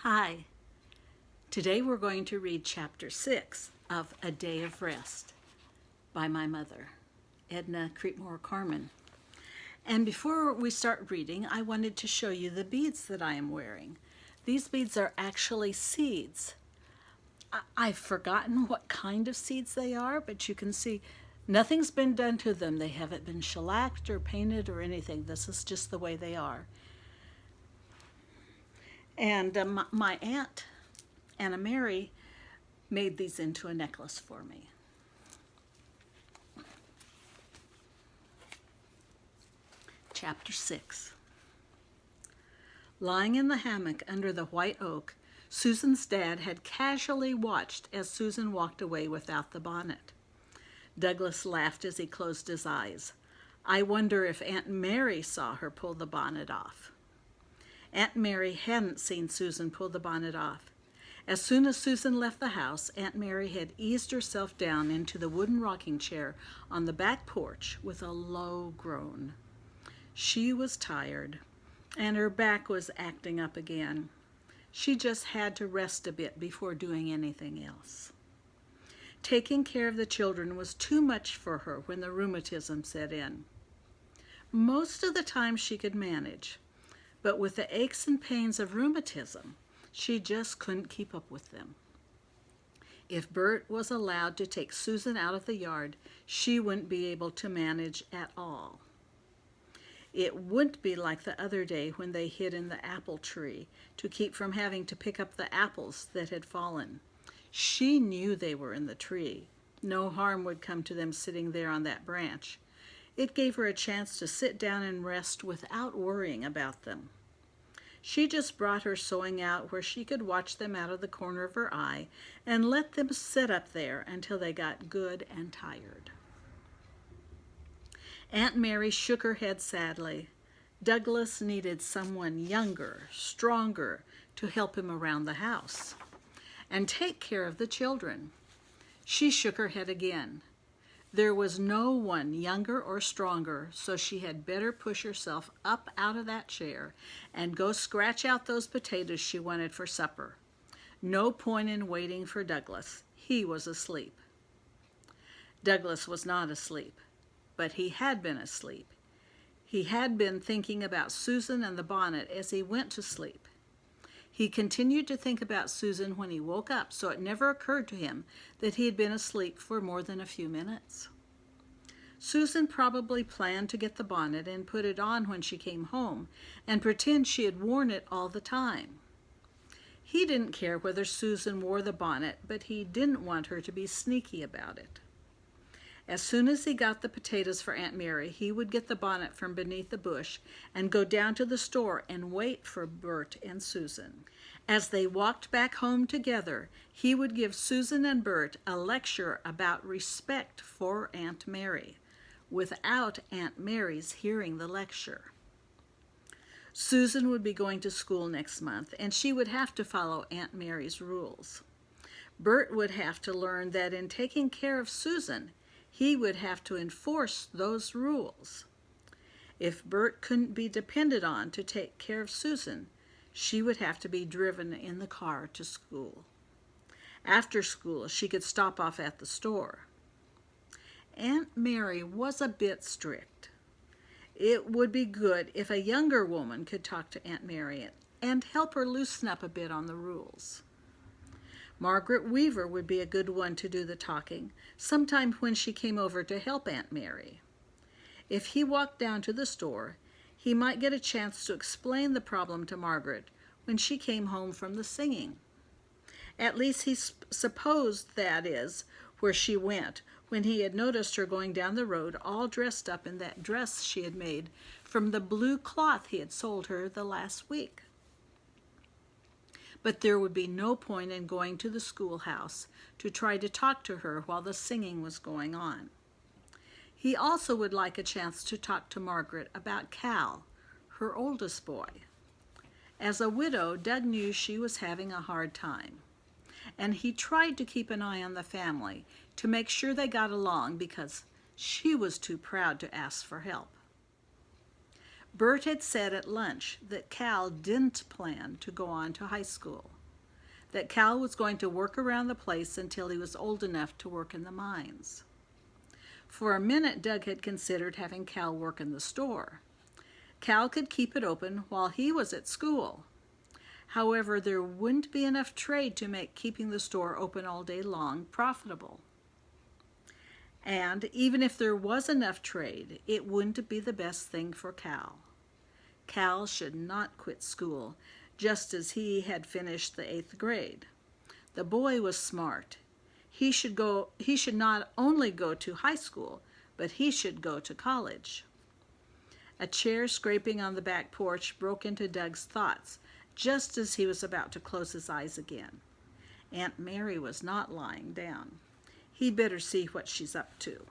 Hi, today we're going to read chapter 6 of A Day of Rest by my mother, Edna Creekmore Carmen. And before we start reading, I wanted to show you the beads that I am wearing. These beads are actually seeds. I've forgotten what kind of seeds they are, but you can see nothing's been done to them. They haven't been shellacked or painted or anything. This is just the way they are. And my aunt, Anna Mary, made these into a necklace for me. Chapter 6. Lying in the hammock under the white oak, Susan's dad had casually watched as Susan walked away without the bonnet. Douglas laughed as he closed his eyes. I wonder if Aunt Mary saw her pull the bonnet off. Aunt Mary hadn't seen Susan pull the bonnet off. As soon as Susan left the house, Aunt Mary had eased herself down into the wooden rocking chair on the back porch with a low groan. She was tired, and her back was acting up again. She just had to rest a bit before doing anything else. Taking care of the children was too much for her when the rheumatism set in. Most of the time she could manage, but with the aches and pains of rheumatism, she just couldn't keep up with them. If Bert was allowed to take Susan out of the yard, she wouldn't be able to manage at all. It wouldn't be like the other day when they hid in the apple tree to keep from having to pick up the apples that had fallen. She knew they were in the tree. No harm would come to them sitting there on that branch. It gave her a chance to sit down and rest without worrying about them. She just brought her sewing out where she could watch them out of the corner of her eye and let them sit up there until they got good and tired. Aunt Mary shook her head sadly. Douglas needed someone younger, stronger, to help him around the house and take care of the children. She shook her head again. There was no one younger or stronger, so she had better push herself up out of that chair and go scratch out those potatoes she wanted for supper. No point in waiting for Douglas. He was asleep. Douglas was not asleep, but he had been asleep. He had been thinking about Susan and the bonnet as he went to sleep. He continued to think about Susan when he woke up, so it never occurred to him that he had been asleep for more than a few minutes. Susan probably planned to get the bonnet and put it on when she came home and pretend she had worn it all the time. He didn't care whether Susan wore the bonnet, but he didn't want her to be sneaky about it. As soon as he got the potatoes for Aunt Mary, he would get the bonnet from beneath the bush and go down to the store and wait for Bert and Susan. As they walked back home together, he would give Susan and Bert a lecture about respect for Aunt Mary, without Aunt Mary's hearing the lecture. Susan would be going to school next month, and she would have to follow Aunt Mary's rules. Bert would have to learn that in taking care of Susan, he would have to enforce those rules. If Bert couldn't be depended on to take care of Susan, she would have to be driven in the car to school. After school, she could stop off at the store. Aunt Mary was a bit strict. It would be good if a younger woman could talk to Aunt Mary and help her loosen up a bit on the rules. Margaret Weaver would be a good one to do the talking, sometime when she came over to help Aunt Mary. If he walked down to the store, he might get a chance to explain the problem to Margaret when she came home from the singing. At least he supposed that is where she went when he had noticed her going down the road all dressed up in that dress she had made from the blue cloth he had sold her the last week. But there would be no point in going to the schoolhouse to try to talk to her while the singing was going on. He also would like a chance to talk to Margaret about Cal, her oldest boy. As a widow, Doug knew she was having a hard time, and he tried to keep an eye on the family to make sure they got along because she was too proud to ask for help. Bert had said at lunch that Cal didn't plan to go on to high school. that Cal was going to work around the place until he was old enough to work in the mines. For a minute, Doug had considered having Cal work in the store. Cal could keep it open while he was at school. However, there wouldn't be enough trade to make keeping the store open all day long profitable. And even if there was enough trade, it wouldn't be the best thing for Cal. Cal should not quit school just as he had finished the 8th grade. The boy was smart. He should not only go to high school, but he should go to college. A chair scraping on the back porch broke into Doug's thoughts just as he was about to close his eyes again. Aunt Mary was not lying down. He'd better see what she's up to.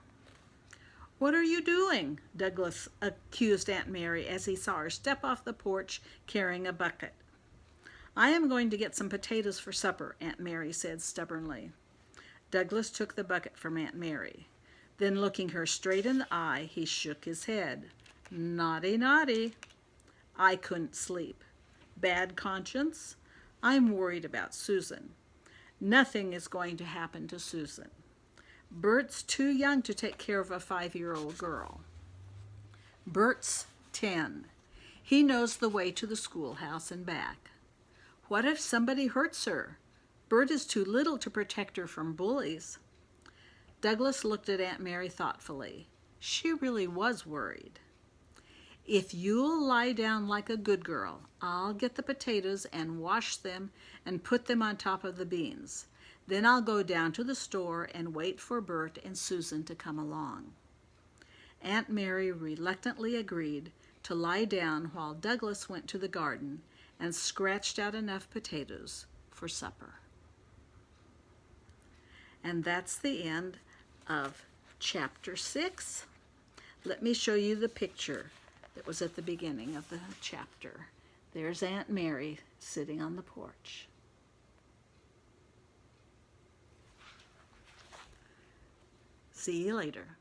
"What are you doing?" Douglas accused Aunt Mary as he saw her step off the porch carrying a bucket. "I am going to get some potatoes for supper," Aunt Mary said stubbornly. Douglas took the bucket from Aunt Mary. Then, looking her straight in the eye, he shook his head. "Naughty, naughty. I couldn't sleep. Bad conscience? I'm worried about Susan. Nothing is going to happen to Susan. Bert's too young to take care of a 5-year-old girl. Bert's 10. He knows the way to the schoolhouse and back. What if somebody hurts her? Bert is too little to protect her from bullies." Douglas looked at Aunt Mary thoughtfully. She really was worried. "If you'll lie down like a good girl, I'll get the potatoes and wash them and put them on top of the beans. Then I'll go down to the store and wait for Bert and Susan to come along." Aunt Mary reluctantly agreed to lie down while Douglas went to the garden and scratched out enough potatoes for supper. And that's the end of chapter 6. Let me show you the picture that was at the beginning of the chapter. There's Aunt Mary sitting on the porch. See you later.